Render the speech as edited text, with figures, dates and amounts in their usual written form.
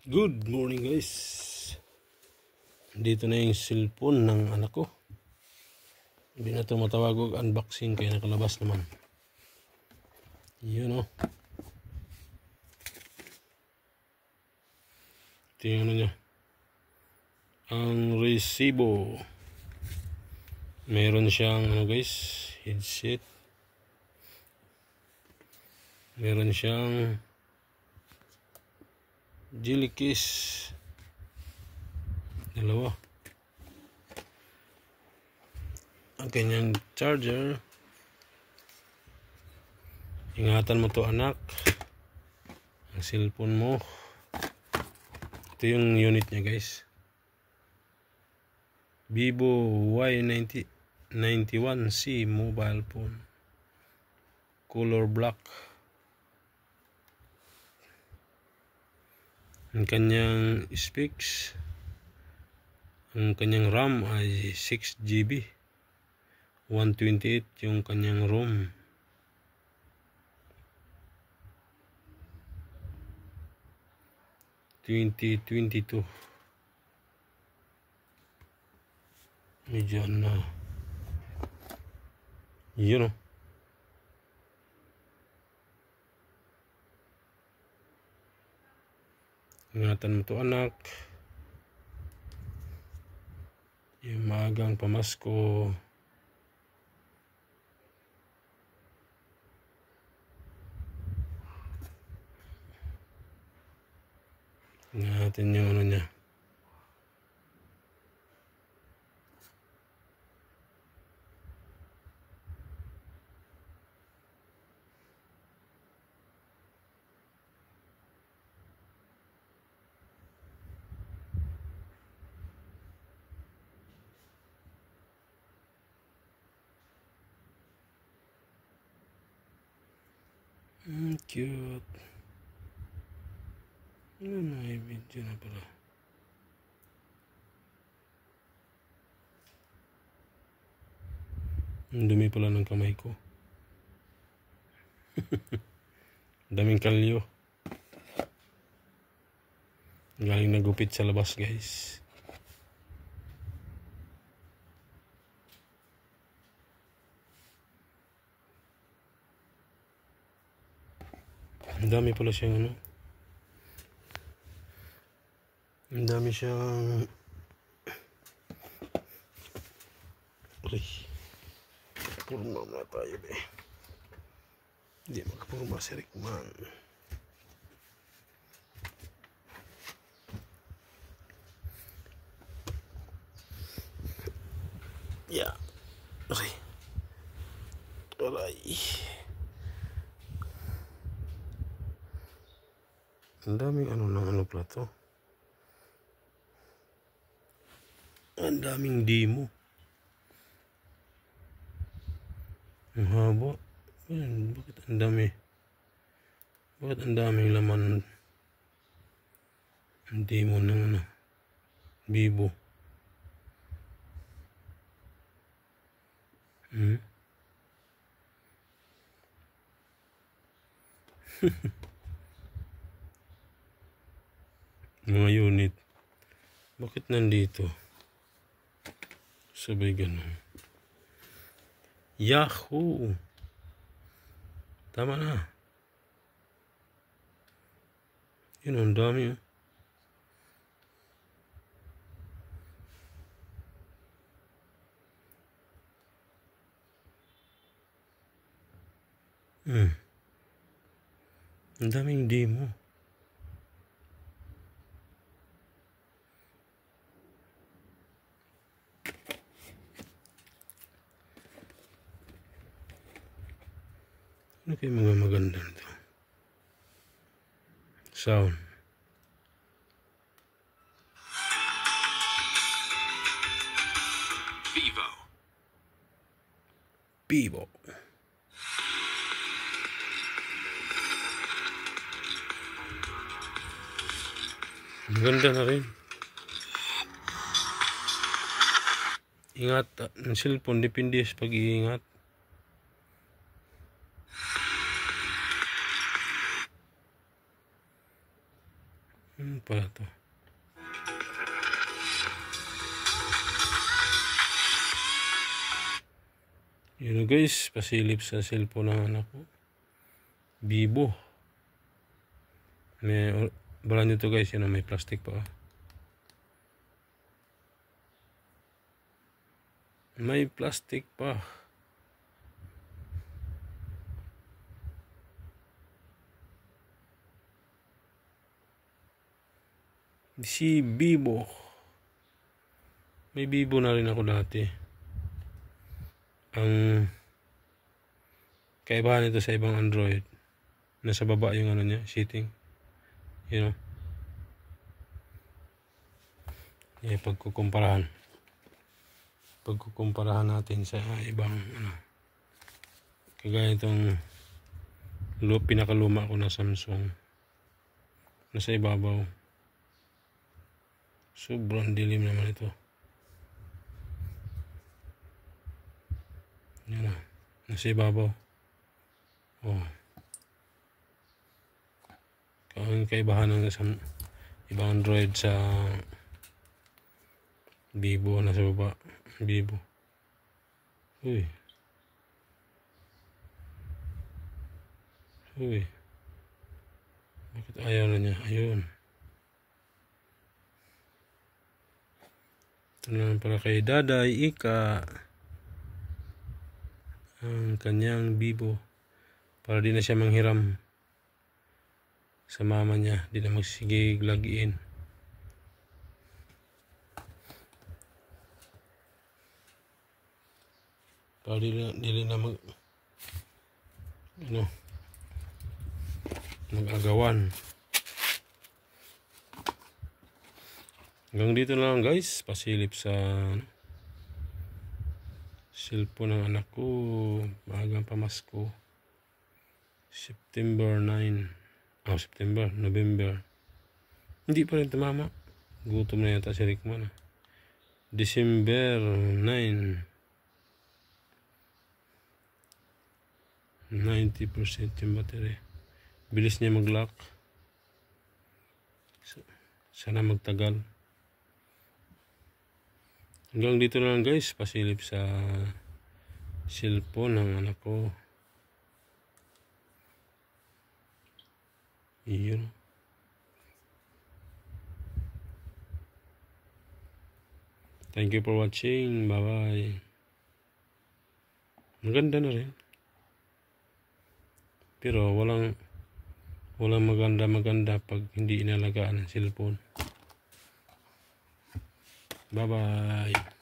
Good morning guys. Dito na yung cellphone ng anak ko. Hindi na ito matawag unboxing kaya nakalabas naman. Yun o. Tingnan nyo. Ang resibo. Meron siyang guys, headset. Meron siyang jelly case. Dalawa. Ang kanyang charger. Ingatan mo to anak. Ang cellphone mo. Ito yung unit niya guys. Vivo Y91C mobile phone. Color black. Ang kanyang specs. Ang kanyang RAM ay 6GB. 128 yung kanyang ROM. (2022) medyo na yun o. Ingatan mo to anak. Yung maagang pamasko. Ingatan yung ano niya. Cute. Ano na yung video na pala. Ang dumi pala ng kamay ko. Daming kalyo. Galing nagupit sa labas guys. Ang dami pala siyang ano. Ang dami siyang purma na tayo be. Hindi makapurma si Rickman. Yeah. Aray. Aray. Ang daming ano ng ano plato. Ang daming demo. Ang haba. Bakit ang dami? Bakit ang daming laman? Ang demo ng ano? Vivo. Mga unit. Bakit nandito? Sabay ganun. Yahoo! Tama na. Yun ang dami. Ang daming demo. Ano kayo mga maganda nito? Sound. Vivo. Maganda na rin. Ingat. Ang cellphone depende sa pag-iingat. pala to. Yun guys, pasilip sa cellphone ng anak ko. Vivo. May brand nyo to guys, yun, may plastic pa. May plastic pa. Si Vivo. May Vivo na rin ako dati. Ang kaibahan nito sa ibang Android, nasa baba yung ano niya, setting. You know. Pagkukumparahan natin sa ibang ano. Kagaya itong pinakaluma ko na Samsung. Nasa ibabaw. Sobrang dilim naman ito. Yan na. Nasa ibabaw. Oh. Ang kaibahan ng ibang Android sa Vivo, nasa baba. Vivo. Uy. Bakit ayaw na niya? Ayun. Ito naman para kay Daday Ika. Ang kanyang Vivo. Para di na siya manghiram sa mama niya. Di na magsigig login. Para di na mag-agawan. Hanggang dito na lang guys, pasilip sa cellphone ng anak ko, maagang pamasko. November. Hindi pa rin tumama. Gutom na yata si Rickman. December 9. 90% yung battery. Bilis niya mag-lock. Sana magtagal. Hanggang dito na lang guys, pasilip sa cellphone ng anak ko. Iyon. Thank you for watching. Bye bye. Maganda na rin. Pero walang maganda pag hindi inalagaan ng cellphone. Bye bye.